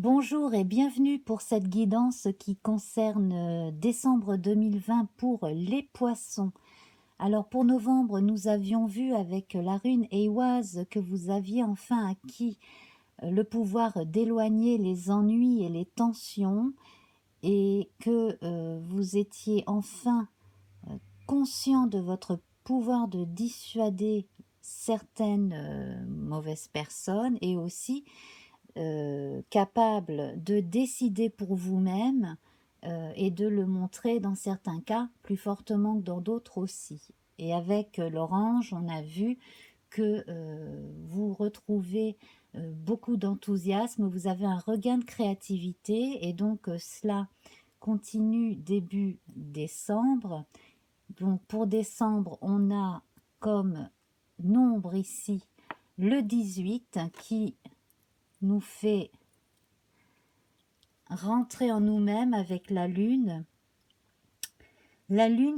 Bonjour et bienvenue pour cette guidance qui concerne décembre 2020 pour les poissons. Alors pour novembre, nous avions vu avec la rune Ehwaz que vous aviez enfin acquis le pouvoir d'éloigner les ennuis et les tensions et que vous étiez enfin conscient de votre pouvoir de dissuader certaines mauvaises personnes et aussi capable de décider pour vous-même et de le montrer dans certains cas plus fortement que dans d'autres aussi. Et avec l'orange, on a vu que vous retrouvez beaucoup d'enthousiasme, vous avez un regain de créativité et donc cela continue début décembre. Donc pour décembre, on a comme nombre ici le 18 qui nous fait rentrer en nous-mêmes avec la lune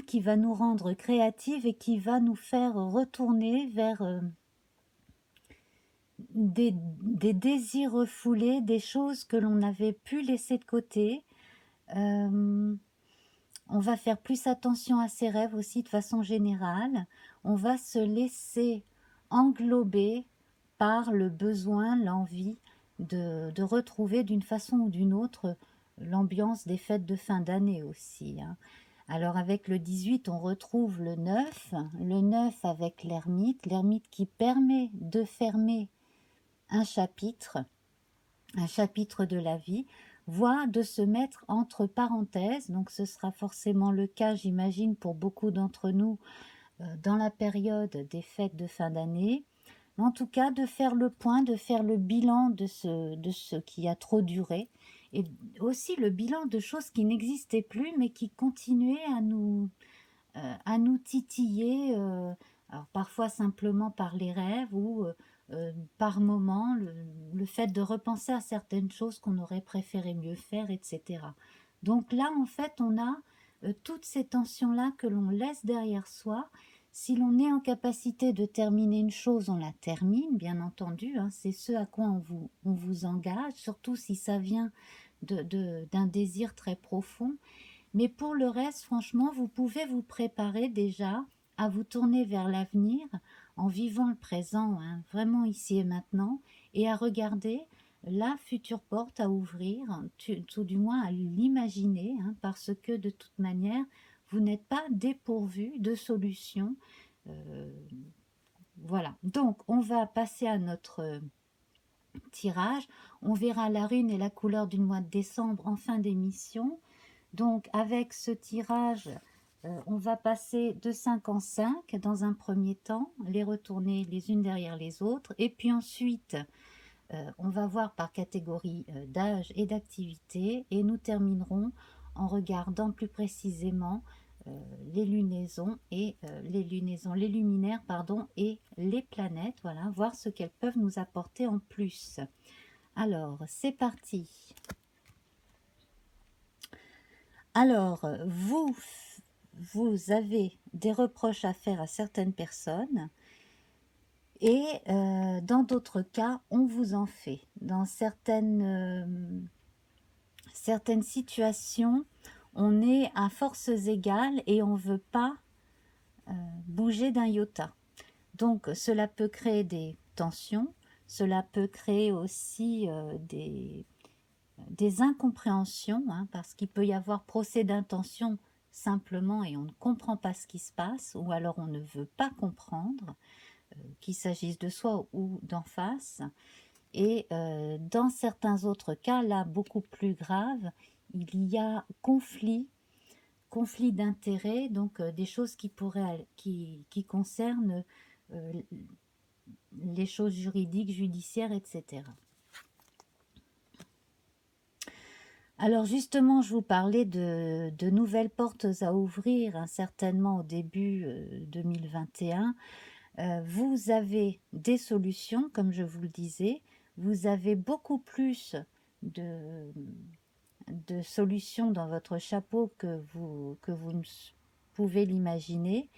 qui va nous rendre créatifs et qui va nous faire retourner vers des désirs refoulés, des choses que l'on avait pu laisser de côté. On va faire plus attention à ses rêves aussi de façon générale. On va se laisser englober par le besoin, l'envie de retrouver d'une façon ou d'une autre l'ambiance des fêtes de fin d'année aussi, hein. Alors avec le 18, on retrouve le 9 avec l'ermite qui permet de fermer un chapitre de la vie, voire de se mettre entre parenthèses. Donc ce sera forcément le cas, j'imagine, pour beaucoup d'entre nous dans la période des fêtes de fin d'année. En tout cas, de faire le point, de faire le bilan de ce qui a trop duré, et aussi le bilan de choses qui n'existaient plus, mais qui continuaient à nous titiller, alors parfois simplement par les rêves ou par moments, le fait de repenser à certaines choses qu'on aurait préféré mieux faire, etc. Donc là, en fait, on a toutes ces tensions-là que l'on laisse derrière soi. Si l'on est en capacité de terminer une chose, on la termine, bien entendu, hein, c'est ce à quoi on vous engage, surtout si ça vient d'un désir très profond. Mais pour le reste, franchement, vous pouvez vous préparer déjà à vous tourner vers l'avenir en vivant le présent, hein, vraiment ici et maintenant, et à regarder la future porte à ouvrir, tout du moins à l'imaginer, hein, parce que de toute manière, vous n'êtes pas dépourvu de solutions. Euh, voilà, donc on va passer à notre tirage. On verra la rune et la couleur du mois de décembre en fin d'émission. Donc avec ce tirage, on va passer de 5 en 5 dans un premier temps, les retourner les unes derrière les autres, et puis ensuite on va voir par catégorie d'âge et d'activité, et nous terminerons en regardant plus précisément les lunaisons et les luminaires pardon, et les planètes, voilà, voir ce qu'elles peuvent nous apporter en plus. Alors c'est parti. Alors, vous avez des reproches à faire à certaines personnes et dans d'autres cas, on vous en fait. Dans certaines situations, on est à forces égales et on ne veut pas bouger d'un iota. Donc, cela peut créer des tensions, cela peut créer aussi des incompréhensions, hein, parce qu'il peut y avoir procès d'intention simplement et on ne comprend pas ce qui se passe, ou alors on ne veut pas comprendre, qu'il s'agisse de soi ou d'en face. Et dans certains autres cas, là beaucoup plus grave, il y a conflit d'intérêts, donc des choses qui concernent euh, les choses juridiques, judiciaires, etc. Alors justement, je vous parlais de nouvelles portes à ouvrir, hein, certainement au début 2021. Vous avez des solutions, comme je vous le disais. Vous avez beaucoup plus de, de solutions dans votre chapeau que vous ne pouvez l'imaginer.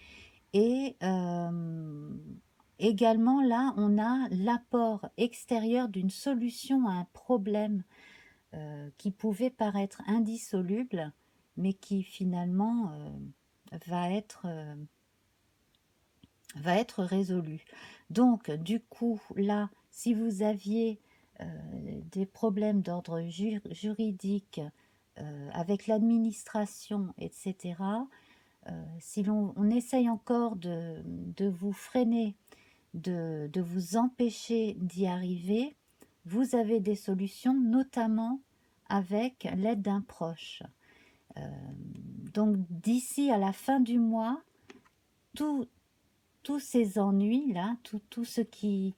Et également, là, on a l'apport extérieur d'une solution à un problème qui pouvait paraître indissoluble, mais qui finalement va être résolu. Donc, du coup, là, si vous aviez des problèmes d'ordre juridique avec l'administration, etc., si on essaye encore de vous freiner, de vous empêcher d'y arriver, vous avez des solutions, notamment avec l'aide d'un proche. Donc, d'ici à la fin du mois, tous ces ennuis-là, tout ce qui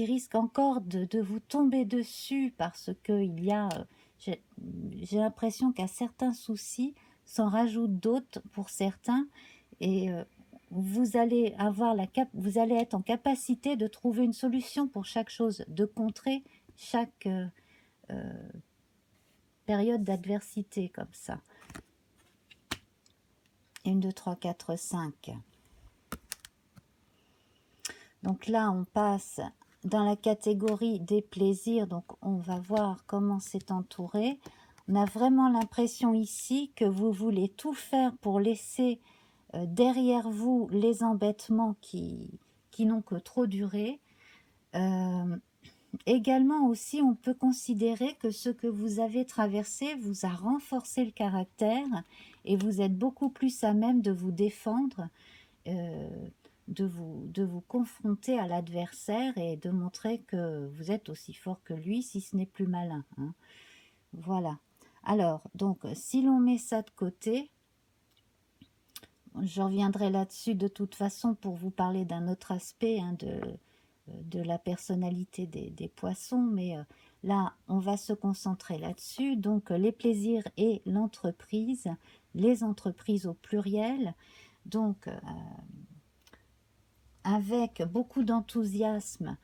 risque encore de vous tomber dessus parce qu'il y a, j'ai l'impression qu'à certains soucis s'en rajoutent d'autres pour certains, et vous allez être en capacité de trouver une solution pour chaque chose, de contrer chaque période d'adversité comme ça. 1, 2, 3, 4, 5. Donc là, on passe dans la catégorie des plaisirs. Donc on va voir comment c'est entouré. On a vraiment l'impression ici que vous voulez tout faire pour laisser derrière vous les embêtements qui n'ont que trop duré. Également aussi, on peut considérer que ce que vous avez traversé vous a renforcé le caractère et vous êtes beaucoup plus à même de vous défendre, de vous confronter à l'adversaire et de montrer que vous êtes aussi fort que lui, si ce n'est plus malin, hein. Voilà. Alors, donc, si l'on met ça de côté, je reviendrai là-dessus de toute façon pour vous parler d'un autre aspect, hein, de la personnalité des poissons, mais là, on va se concentrer là-dessus. Donc, les plaisirs et l'entreprise, les entreprises au pluriel. Donc, avec beaucoup d'enthousiasme,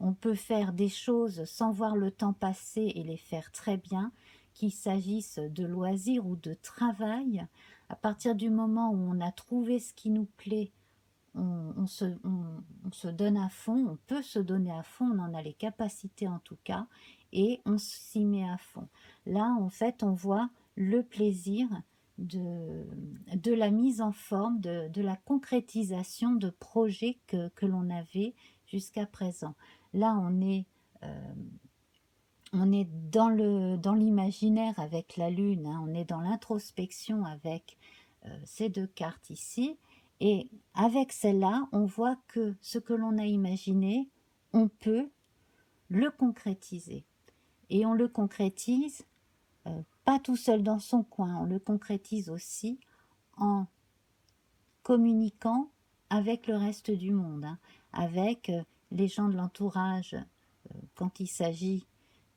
on peut faire des choses sans voir le temps passer et les faire très bien, qu'il s'agisse de loisirs ou de travail. À partir du moment où on a trouvé ce qui nous plaît, on se donne à fond, on peut se donner à fond, on en a les capacités en tout cas, et on s'y met à fond. Là, en fait, on voit le plaisir de la mise en forme, de la concrétisation de projets que l'on avait jusqu'à présent. Là, on est dans l'imaginaire avec la Lune, hein, on est dans l'introspection avec ces deux cartes ici, et avec celle-là, on voit que ce que l'on a imaginé, on peut le concrétiser. Et on le concrétise pas tout seul dans son coin, on le concrétise aussi en communiquant avec le reste du monde, hein, avec les gens de l'entourage, quand il s'agit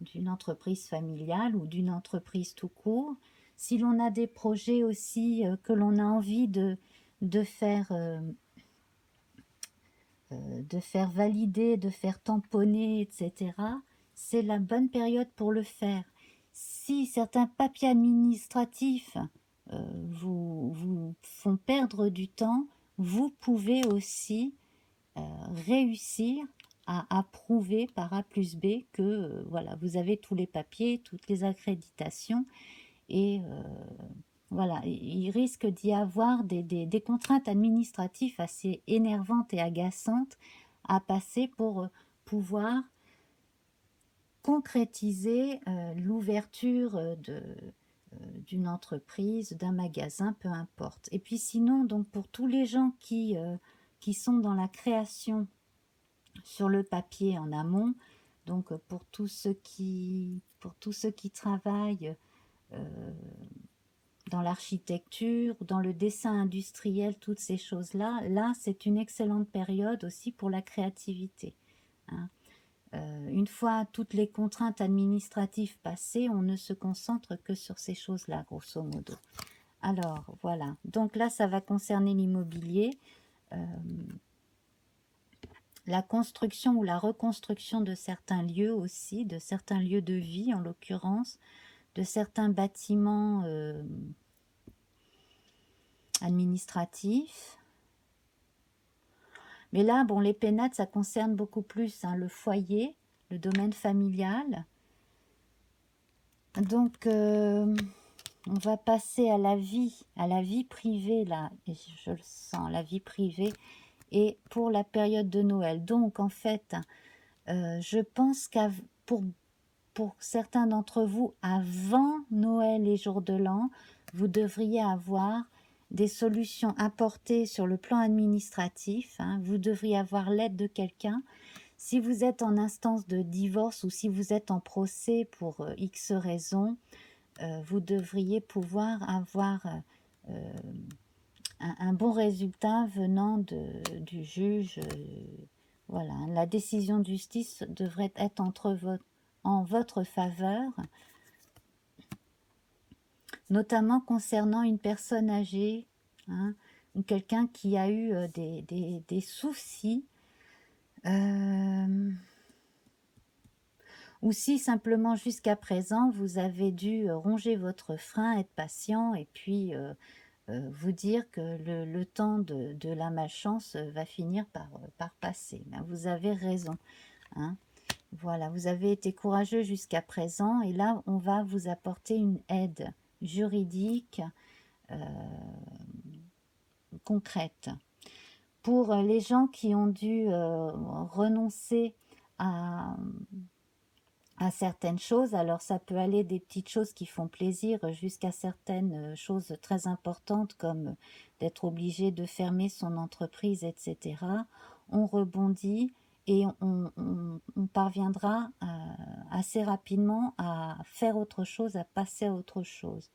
d'une entreprise familiale ou d'une entreprise tout court. Si l'on a des projets aussi que l'on a envie de faire valider, de faire tamponner, etc., c'est la bonne période pour le faire. Si certains papiers administratifs vous font perdre du temps, vous pouvez aussi réussir à prouver par A plus B que voilà, vous avez tous les papiers, toutes les accréditations, et voilà, il risque d'y avoir des contraintes administratives assez énervantes et agaçantes à passer pour pouvoir concrétiser l'ouverture d'une entreprise, d'un magasin, peu importe. Et puis sinon, donc pour tous les gens qui sont dans la création sur le papier en amont, donc pour tous ceux qui travaillent dans l'architecture, dans le dessin industriel, toutes ces choses-là, là c'est une excellente période aussi pour la créativité, hein. Une fois toutes les contraintes administratives passées, on ne se concentre que sur ces choses-là, grosso modo. Alors, voilà. Donc là, ça va concerner l'immobilier, la construction ou la reconstruction de certains lieux aussi, de certains lieux de vie en l'occurrence, de certains bâtiments administratifs. Mais là, bon, les pénates, ça concerne beaucoup plus, hein, le foyer, le domaine familial. Donc, on va passer à la vie privée, là, et je le sens, la vie privée, et pour la période de Noël. Donc, en fait, je pense pour certains d'entre vous, avant Noël et jour de l'an, vous devriez avoir des solutions apportées sur le plan administratif, hein. Vous devriez avoir l'aide de quelqu'un. Si vous êtes en instance de divorce ou si vous êtes en procès pour X raisons, vous devriez pouvoir avoir un bon résultat venant du juge. Voilà, la décision de justice devrait être en votre faveur, notamment concernant une personne âgée, hein, ou quelqu'un qui a eu des soucis, ou si simplement jusqu'à présent vous avez dû ronger votre frein, être patient et puis vous dire que le temps de la malchance va finir par passer. Ben, vous avez raison, hein. Voilà, vous avez été courageux jusqu'à présent et là, on va vous apporter une aide juridique concrète. Pour les gens qui ont dû renoncer à, à certaines choses, alors ça peut aller des petites choses qui font plaisir jusqu'à certaines choses très importantes comme d'être obligé de fermer son entreprise, etc. On rebondit et on parviendra assez rapidement à faire autre chose, à passer à autre chose.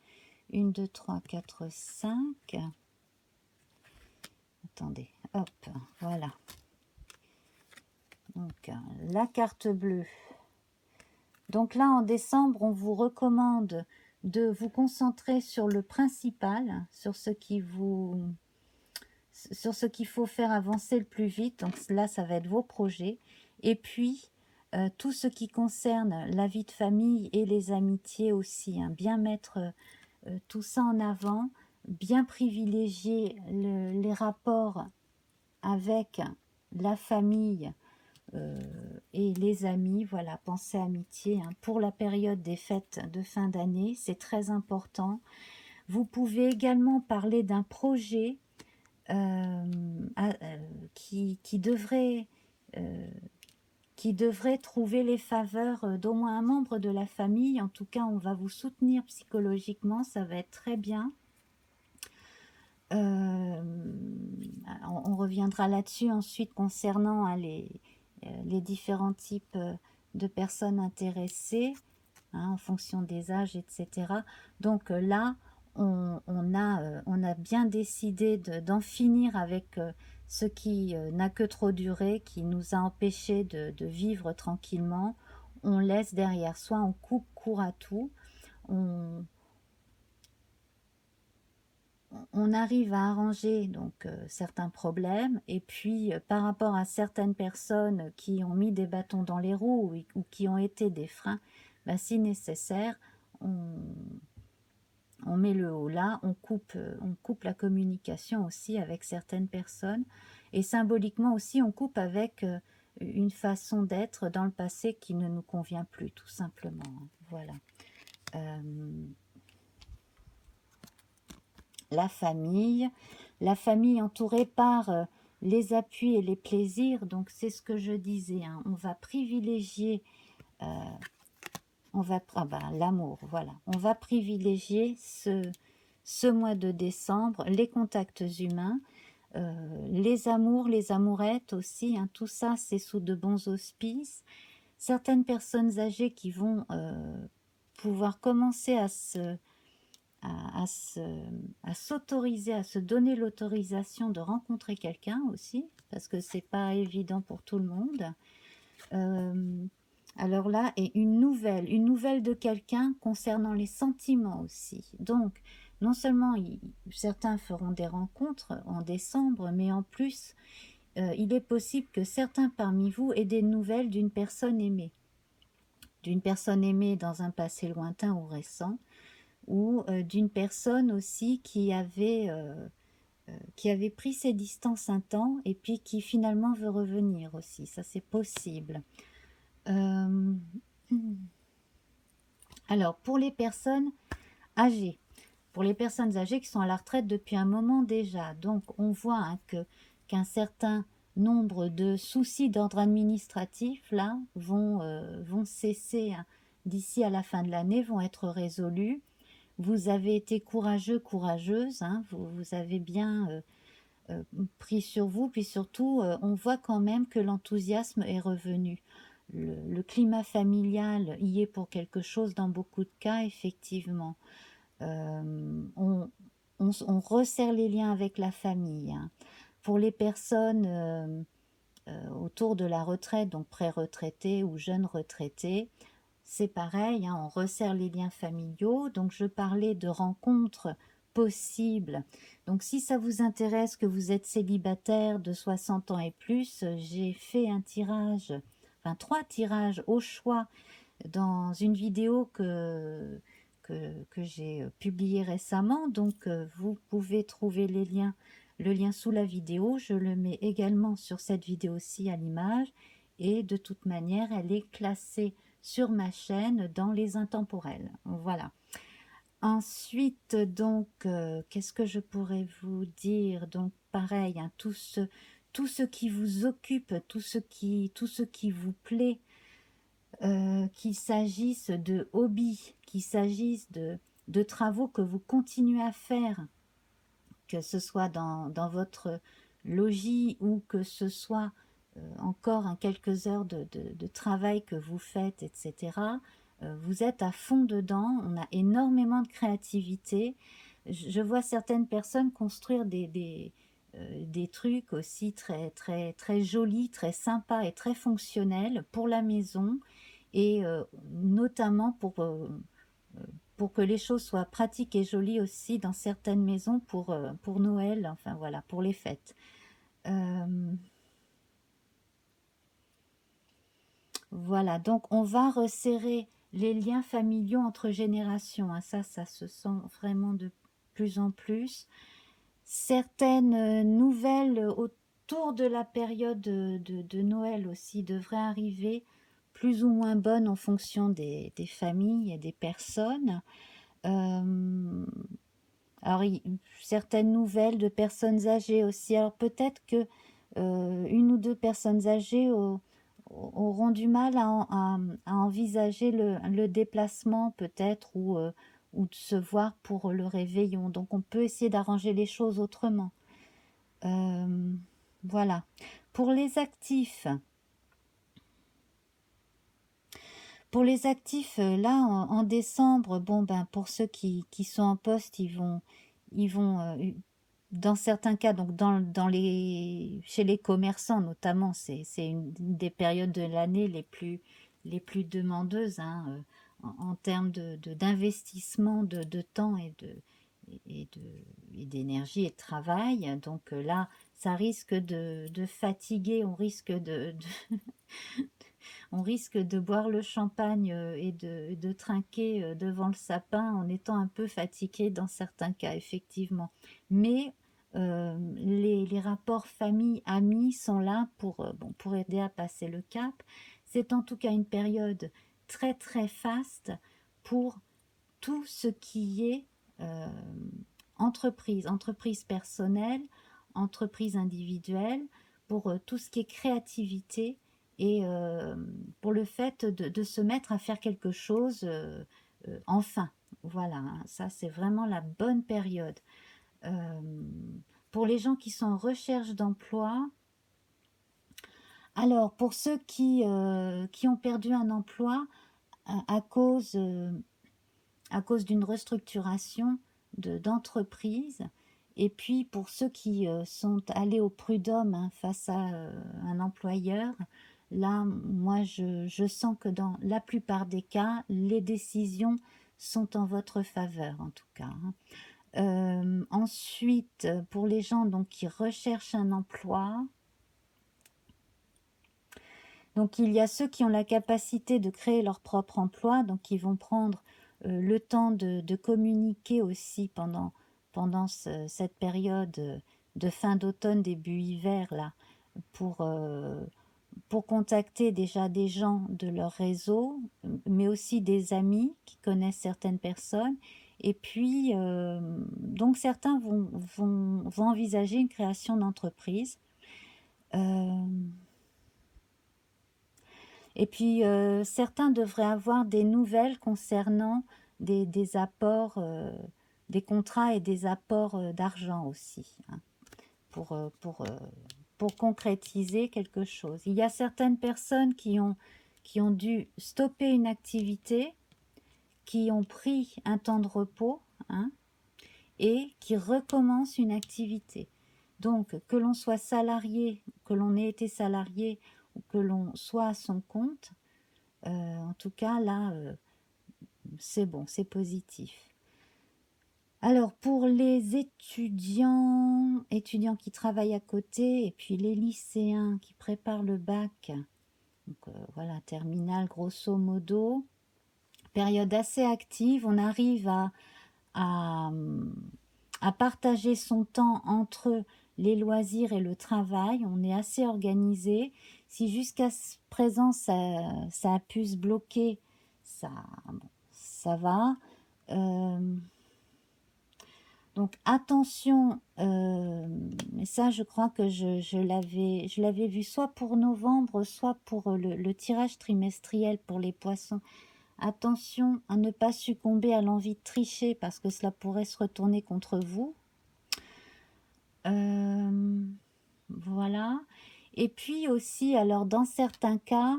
1, 2, 3, 4, 5. Attendez, hop, voilà. Donc, la carte bleue. Donc là, en décembre, on vous recommande de vous concentrer sur le principal, sur ce qu'il faut faire avancer le plus vite. Donc là, ça va être vos projets. Et puis, tout ce qui concerne la vie de famille et les amitiés aussi, hein. Bien mettre tout ça en avant, bien privilégier les rapports avec la famille et les amis. Voilà, pensez amitié, hein. Pour la période des fêtes de fin d'année, c'est très important. Vous pouvez également parler d'un projet qui devrait trouver les faveurs d'au moins un membre de la famille. En tout cas, on va vous soutenir psychologiquement, ça va être très bien. On reviendra là-dessus ensuite concernant les différents types de personnes intéressées, hein, en fonction des âges, etc. Donc là, on a bien décidé d'en finir avec ce qui n'a que trop duré, qui nous a empêchés de vivre tranquillement. On laisse derrière soi, on coupe court à tout, on arrive à arranger donc certains problèmes, et puis par rapport à certaines personnes qui ont mis des bâtons dans les roues ou qui ont été des freins, bah, si nécessaire, on met le haut là, on coupe la communication aussi avec certaines personnes, et symboliquement aussi on coupe avec une façon d'être dans le passé qui ne nous convient plus, tout simplement, hein. Voilà. La famille entourée par les appuis et les plaisirs. Donc c'est ce que je disais, hein. On va privilégier l'amour, voilà. On va privilégier ce mois de décembre, les contacts humains, les amours, les amourettes aussi, hein. Tout ça, c'est sous de bons auspices. Certaines personnes âgées qui vont pouvoir commencer à s'autoriser, à se donner l'autorisation de rencontrer quelqu'un aussi, parce que c'est pas évident pour tout le monde. Alors là, et une nouvelle de quelqu'un concernant les sentiments aussi. Donc, non seulement certains feront des rencontres en décembre, mais en plus, il est possible que certains parmi vous aient des nouvelles d'une personne aimée dans un passé lointain ou récent, ou d'une personne aussi qui avait pris ses distances un temps et puis qui finalement veut revenir aussi. Ça, c'est possible. Alors, pour les personnes âgées, qui sont à la retraite depuis un moment déjà, donc on voit hein, qu'un certain nombre de soucis d'ordre administratif là vont cesser hein, d'ici à la fin de l'année, vont être résolus. Vous avez été courageux, courageuse, hein, vous avez bien pris sur vous, puis surtout, on voit quand même que l'enthousiasme est revenu. Le climat familial y est pour quelque chose dans beaucoup de cas, effectivement. On, on resserre les liens avec la famille, hein. Pour les personnes autour de la retraite, donc pré-retraités ou jeunes retraités, c'est pareil, hein, on resserre les liens familiaux. Donc je parlais de rencontres possibles. Donc si ça vous intéresse, que vous êtes célibataire de 60 ans et plus, j'ai fait un tirage, enfin 3 tirages au choix dans une vidéo que j'ai publiée récemment. Donc vous pouvez trouver les liens, le lien sous la vidéo. Je le mets également sur cette vidéo-ci à l'image. Et de toute manière, elle est classée sur ma chaîne dans les intemporels. Voilà. Ensuite, donc, qu'est-ce que je pourrais vous dire? Donc, pareil, hein, tout ce qui vous occupe, tout ce qui vous plaît, qu'il s'agisse de hobbies, qu'il s'agisse de travaux que vous continuez à faire, que ce soit dans votre logis ou que ce soit encore hein, quelques heures de travail que vous faites, etc. Vous êtes à fond dedans, on a énormément de créativité. Je vois certaines personnes construire des trucs aussi très, très, très jolis, très sympas et très fonctionnels pour la maison et notamment pour que les choses soient pratiques et jolies aussi dans certaines maisons pour Noël, enfin voilà, pour les fêtes. Voilà, donc on va resserrer les liens familiaux entre générations, hein. Ça se sent vraiment de plus en plus. Certaines nouvelles autour de la période de Noël aussi devraient arriver, plus ou moins bonnes en fonction des familles et des personnes. Euh, alors, certaines nouvelles de personnes âgées aussi. Alors, peut-être que une ou deux personnes âgées auront du mal à envisager le déplacement, peut-être, ou de se voir pour le réveillon. Donc, on peut essayer d'arranger les choses autrement. Euh, voilà. Pour les actifs, là, en décembre, bon, ben, pour ceux qui sont en poste, ils vont dans certains cas, donc chez les commerçants notamment, c'est une des périodes de l'année les plus demandeuses hein, en termes d'investissement de temps et d'énergie et de travail. Donc là, ça risque de fatiguer, on risque de boire le champagne et de trinquer devant le sapin en étant un peu fatigué dans certains cas, effectivement. Mais les rapports famille-amis sont là bon, pour aider à passer le cap. C'est en tout cas une période très très faste pour tout ce qui est euh, entreprise personnelle, entreprise individuelle, pour tout ce qui est créativité et pour le fait de se mettre à faire quelque chose enfin. Voilà, hein, ça c'est vraiment la bonne période. Euh, pour les gens qui sont en recherche d'emploi, alors pour ceux qui ont perdu un emploi à cause d'une restructuration d'entreprise. Et puis pour ceux qui sont allés au prud'homme hein, face à un employeur, là, moi, je sens que dans la plupart des cas, les décisions sont en votre faveur, en tout cas, hein. Ensuite, pour les gens donc, qui recherchent un emploi, donc il y a ceux qui ont la capacité de créer leur propre emploi, donc qui vont prendre le temps de communiquer aussi pendant cette période de fin d'automne, début hiver, là, pour pour contacter déjà des gens de leur réseau, mais aussi des amis qui connaissent certaines personnes. Et puis, donc certains vont envisager une création d'entreprise. Euh, et puis, certains devraient avoir des nouvelles concernant des apports, des contrats et des apports d'argent aussi, hein, pour, euh, pour, euh, pour concrétiser quelque chose. Il y a certaines personnes qui ont dû stopper une activité, qui ont pris un temps de repos, hein, et qui recommencent une activité. Donc, que l'on soit salarié, que l'on ait été salarié ou que l'on soit à son compte, en tout cas, là, c'est bon, c'est positif. Alors, pour les étudiants qui travaillent à côté, et puis les lycéens qui préparent le bac, donc voilà, terminale grosso modo, période assez active, on arrive à, à partager son temps entre les loisirs et le travail, on est assez organisé. Si jusqu'à présent ça a pu se bloquer, ça, bon, ça va. Euh, donc attention, mais ça je crois que je l'avais vu soit pour novembre, soit pour le tirage trimestriel pour les poissons. Attention à ne pas succomber à l'envie de tricher parce que cela pourrait se retourner contre vous. Voilà. Et puis aussi, alors dans certains cas,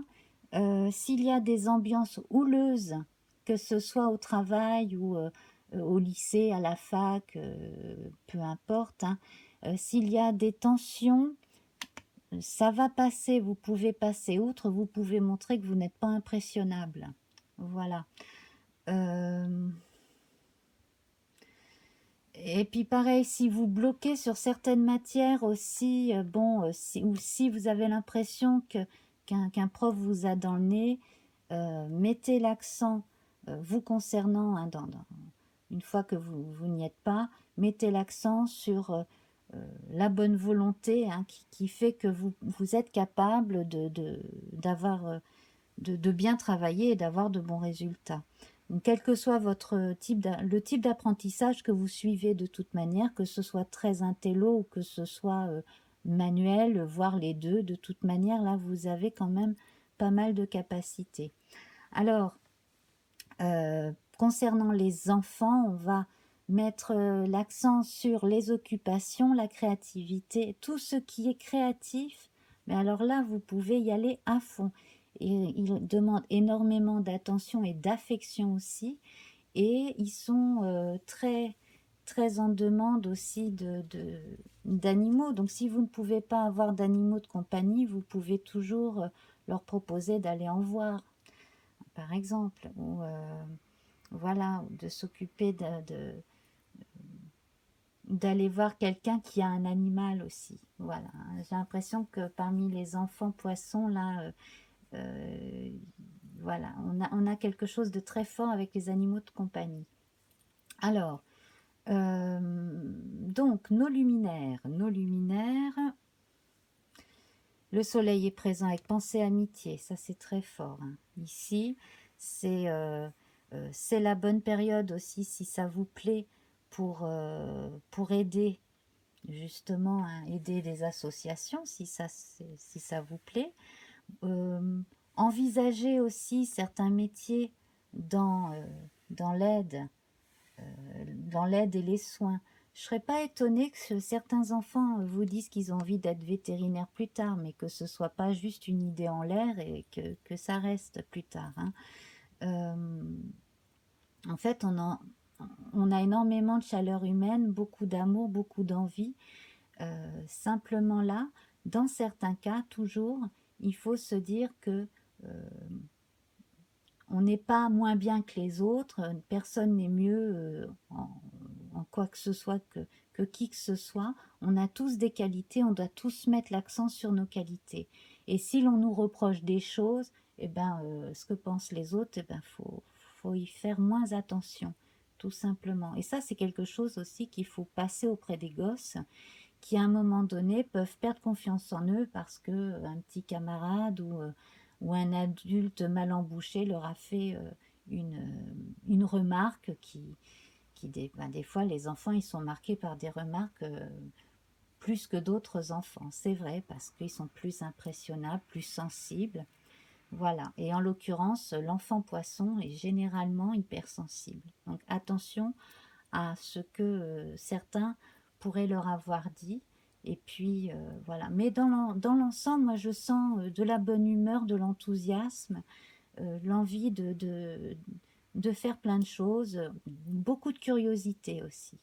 s'il y a des ambiances houleuses, que ce soit au travail ou au lycée, à la fac, peu importe, hein, s'il y a des tensions, ça va passer, vous pouvez passer outre, vous pouvez montrer que vous n'êtes pas impressionnable. Voilà. Euh, Et puis pareil, si vous bloquez sur certaines matières aussi, bon, ou si vous avez l'impression qu'un prof vous a dans le nez, mettez l'accent, vous concernant, hein, une fois que vous n'y êtes pas, mettez l'accent sur la bonne volonté, hein, qui fait que vous êtes capable d'avoir, de bien travailler et d'avoir de bons résultats. Donc, quel que soit le type d'apprentissage que vous suivez de toute manière, que ce soit très intello ou que ce soit manuel, voire les deux, de toute manière, là, vous avez quand même pas mal de capacités. Alors, concernant les enfants, on va mettre l'accent sur les occupations, la créativité, tout ce qui est créatif. Mais alors là, vous pouvez y aller à fond. Et ils demandent énormément d'attention et d'affection aussi. Et ils sont très, très en demande aussi d'animaux. Donc si vous ne pouvez pas avoir d'animaux de compagnie, vous pouvez toujours leur proposer d'aller en voir, par exemple. Ou, voilà, de s'occuper d'aller voir quelqu'un qui a un animal aussi. Voilà, j'ai l'impression que parmi les enfants poissons, là, euh, voilà, on a quelque chose de très fort avec les animaux de compagnie. Alors, donc, nos luminaires, le soleil est présent avec pensée amitié, ça c'est très fort, hein. Ici, c'est la bonne période aussi, si ça vous plaît, pour aider, justement, hein, aider des associations, si ça vous plaît. Euh, Envisagez aussi certains métiers dans, dans l'aide, dans l'aide et les soins. Je ne serais pas étonnée que certains enfants vous disent qu'ils ont envie d'être vétérinaires plus tard, mais que ce ne soit pas juste une idée en l'air et que ça reste plus tard, hein. Euh, En fait, on a énormément de chaleur humaine, beaucoup d'amour, beaucoup d'envie. Simplement là, dans certains cas, toujours, il faut se dire que on n'est pas moins bien que les autres, personne n'est mieux en quoi que ce soit que qui que ce soit. On a tous des qualités, on doit tous mettre l'accent sur nos qualités. Et si l'on nous reproche des choses, eh ben, ce que pensent les autres, eh ben, faut y faire moins attention, tout simplement. Et ça, c'est quelque chose aussi qu'il faut passer auprès des gosses, qui à un moment donné peuvent perdre confiance en eux parce que un petit camarade ou un adulte mal embouché leur a fait une remarque des fois les enfants ils sont marqués par des remarques plus que d'autres enfants, c'est vrai, parce qu'ils sont plus impressionnables, plus sensibles. Voilà, et en l'occurrence, l'enfant poisson est généralement hypersensible. Donc attention à ce que certains pourraient leur avoir dit. Et puis voilà. Mais dans l'ensemble, moi je sens de la bonne humeur, de l'enthousiasme, l'envie de faire plein de choses, beaucoup de curiosité aussi.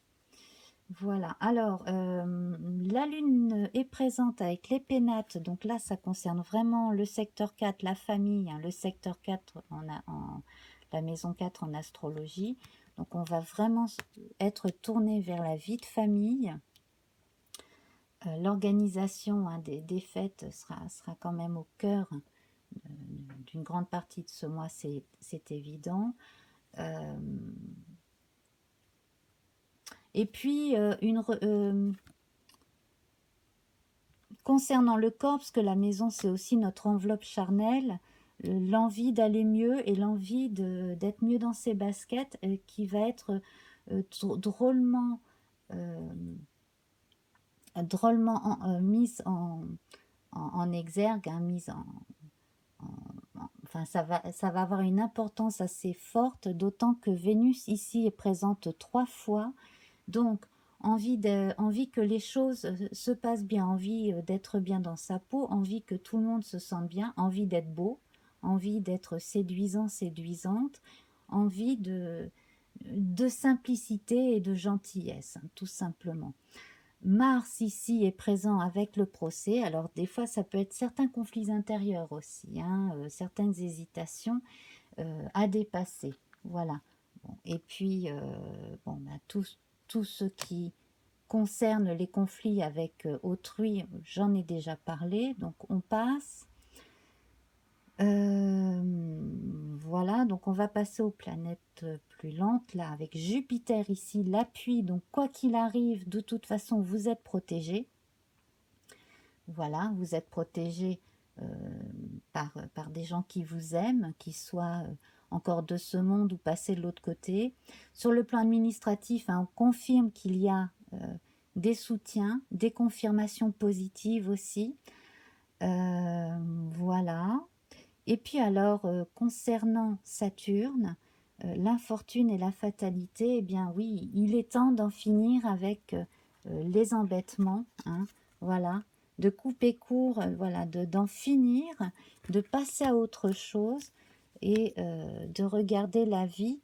Voilà, alors la lune est présente avec les pénates, donc là ça concerne vraiment le secteur 4, la famille, hein, le secteur 4 la maison 4 en astrologie, donc on va vraiment être tourné vers la vie de famille. L'organisation hein, des fêtes sera quand même au cœur d'une grande partie de ce mois, c'est évident. Et puis, concernant le corps, parce que la maison, c'est aussi notre enveloppe charnelle, l'envie d'aller mieux et l'envie d'être mieux dans ses baskets qui va être drôlement, mise en exergue, hein, mise enfin, ça va avoir une importance assez forte, d'autant que Vénus ici est présente 3 fois. Donc, envie que les choses se passent bien, envie d'être bien dans sa peau, envie que tout le monde se sente bien, envie d'être beau, envie d'être séduisant, séduisante, envie de simplicité et de gentillesse, hein, tout simplement. Mars ici est présent avec le procès, alors des fois ça peut être certains conflits intérieurs aussi, hein, certaines hésitations à dépasser, voilà. Bon, et puis, bon, bah, tout ce qui concerne les conflits avec autrui, j'en ai déjà parlé, donc on passe. Voilà, donc on va passer aux planètes plus lentes, là, avec Jupiter ici, l'appui, donc quoi qu'il arrive, de toute façon, vous êtes protégé. Voilà, vous êtes protégé par des gens qui vous aiment, qui soient encore de ce monde ou passés de l'autre côté. Sur le plan administratif, hein, on confirme qu'il y a des soutiens, des confirmations positives aussi. Voilà. Et puis alors, concernant Saturne, l'infortune et la fatalité, eh bien oui, il est temps d'en finir avec les embêtements, hein, voilà, de couper court, voilà, d'en finir, de passer à autre chose et de regarder la vie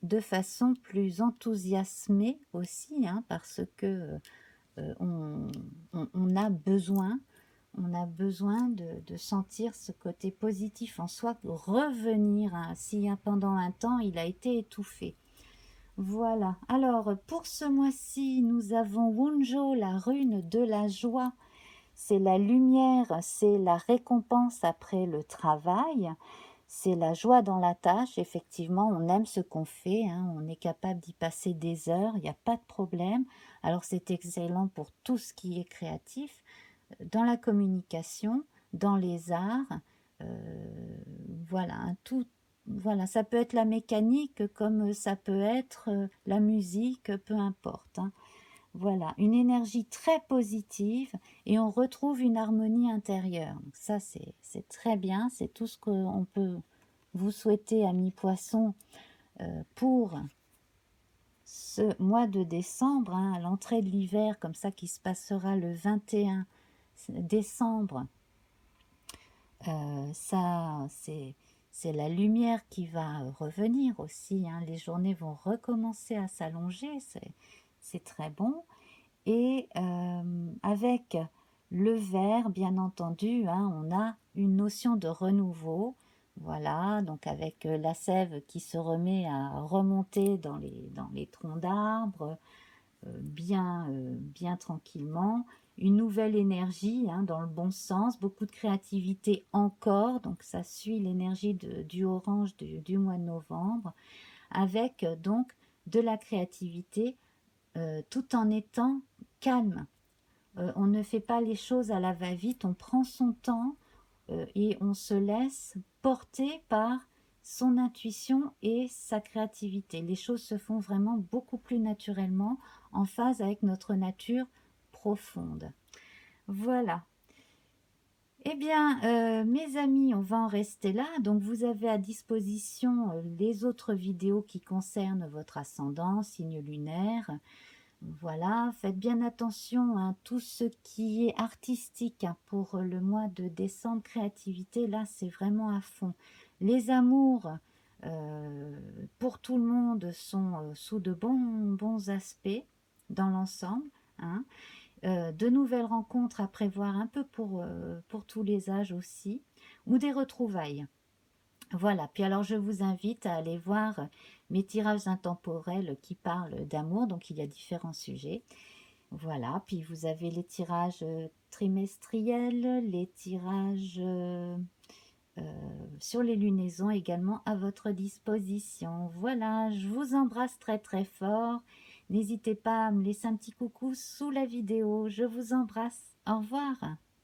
de façon plus enthousiasmée aussi, hein, parce que on a besoin de sentir ce côté positif en soi, revenir, hein, si hein, pendant un temps il a été étouffé. Voilà, alors pour ce mois-ci, nous avons Wunjo, la rune de la joie. C'est la lumière, c'est la récompense après le travail, c'est la joie dans la tâche. Effectivement, on aime ce qu'on fait, hein, on est capable d'y passer des heures, il n'y a pas de problème. Alors c'est excellent pour tout ce qui est créatif, dans la communication, dans les arts, voilà, tout, voilà, ça peut être la mécanique comme ça peut être la musique, peu importe, hein. Voilà, une énergie très positive et on retrouve une harmonie intérieure. Donc ça, c'est très bien, c'est tout ce qu'on peut vous souhaiter, amis poissons, pour ce mois de décembre, hein, à l'entrée de l'hiver, comme ça qui se passera le 21 décembre. Ça, c'est la lumière qui va revenir aussi, hein. Les journées vont recommencer à s'allonger, c'est très bon. Et avec le vert, bien entendu, hein, on a une notion de renouveau. Voilà, donc avec la sève qui se remet à remonter dans les troncs d'arbres, bien tranquillement. Une nouvelle énergie, hein, dans le bon sens, beaucoup de créativité encore, donc ça suit l'énergie du orange du mois de novembre, avec donc de la créativité tout en étant calme. On ne fait pas les choses à la va-vite, on prend son temps et on se laisse porter par son intuition et sa créativité. Les choses se font vraiment beaucoup plus naturellement, en phase avec notre nature profonde. Voilà. Eh bien, mes amis, on va en rester là. Donc, vous avez à disposition les autres vidéos qui concernent votre ascendant, signe lunaire. Voilà, faites bien attention à tout ce qui est artistique hein, pour le mois de décembre. Créativité, là, c'est vraiment à fond. Les amours, pour tout le monde, sont sous de bons aspects dans l'ensemble. Hein. De nouvelles rencontres à prévoir un peu pour tous les âges aussi, ou des retrouvailles. Voilà, puis alors je vous invite à aller voir mes tirages intemporels qui parlent d'amour, donc il y a différents sujets. Voilà, puis vous avez les tirages trimestriels, les tirages sur les lunaisons également à votre disposition. Voilà, je vous embrasse très très fort. N'hésitez pas à me laisser un petit coucou sous la vidéo. Je vous embrasse. Au revoir.